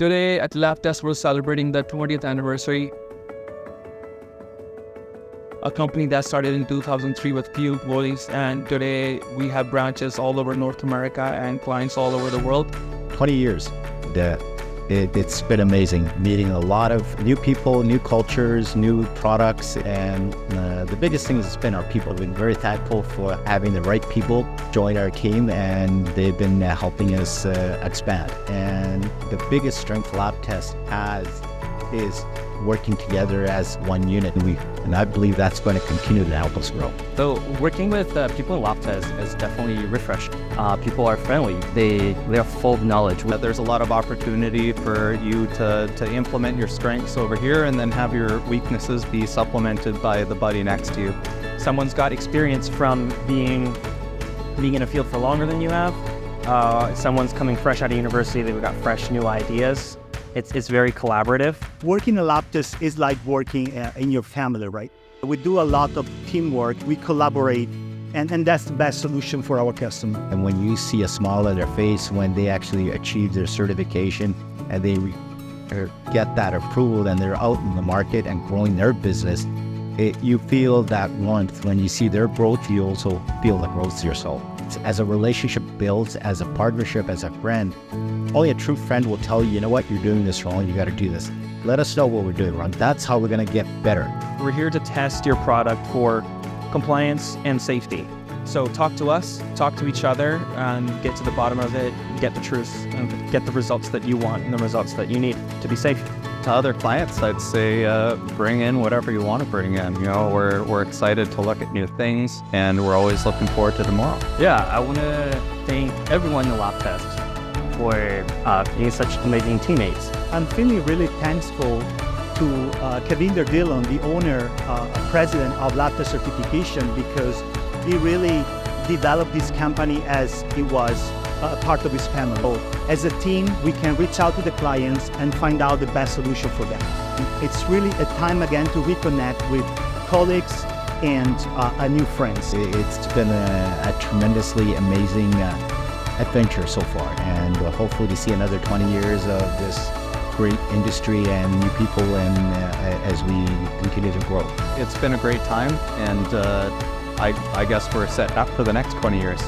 Today at LabTest, we're celebrating the 20th anniversary. A company that started in 2003 with few employees, and today we have branches all over North America and clients all over the world. 20 years. It's been amazing, meeting a lot of new people, new cultures, new products, and the biggest thing has been our people. We've been very thankful for having the right people join our team, and they've been helping us expand. And the biggest strength LabTest has is working together as one unit, and I believe that's going to continue to help us grow. So working with people in LabTest is definitely refreshing. People are friendly. They are full of knowledge. There's a lot of opportunity for you to implement your strengths over here and then have your weaknesses be supplemented by the buddy next to you. Someone's got experience from being in a field for longer than you have. Someone's coming fresh out of university. They've got fresh new ideas. It's very collaborative. Working at LabTest is like working in your family, right? We do a lot of teamwork, we collaborate, and that's the best solution for our customer. And when you see a smile on their face when they actually achieve their certification and they get that approval and they're out in the market and growing their business, you feel that warmth. When you see their growth, you also feel the growth to yourself. As a relationship builds, as a partnership, as a friend, only a true friend will tell you, you know what, you're doing this wrong, you got to do this. Let us know what we're doing wrong. That's how we're going to get better. We're here to test your product for compliance and safety. So talk to us, talk to each other, and get to the bottom of it, get the truth, and get the results that you want and the results that you need to be safe. To other clients, I'd say bring in whatever you want to bring in. You know, we're excited to look at new things, and we're always looking forward to tomorrow. Yeah, I want to thank everyone in LabTest for being such amazing teammates. I'm feeling really thankful to Kevin Dillon, the owner, president of LabTest Certification, because he really developed this company as it was a part of his family. So as a team, we can reach out to the clients and find out the best solution for them. It's really a time again to reconnect with colleagues and new friends. It's been a tremendously amazing adventure so far, and hopefully to see another 20 years of this great industry and new people, and as we continue to grow. It's been a great time, and I guess we're set up for the next 20 years.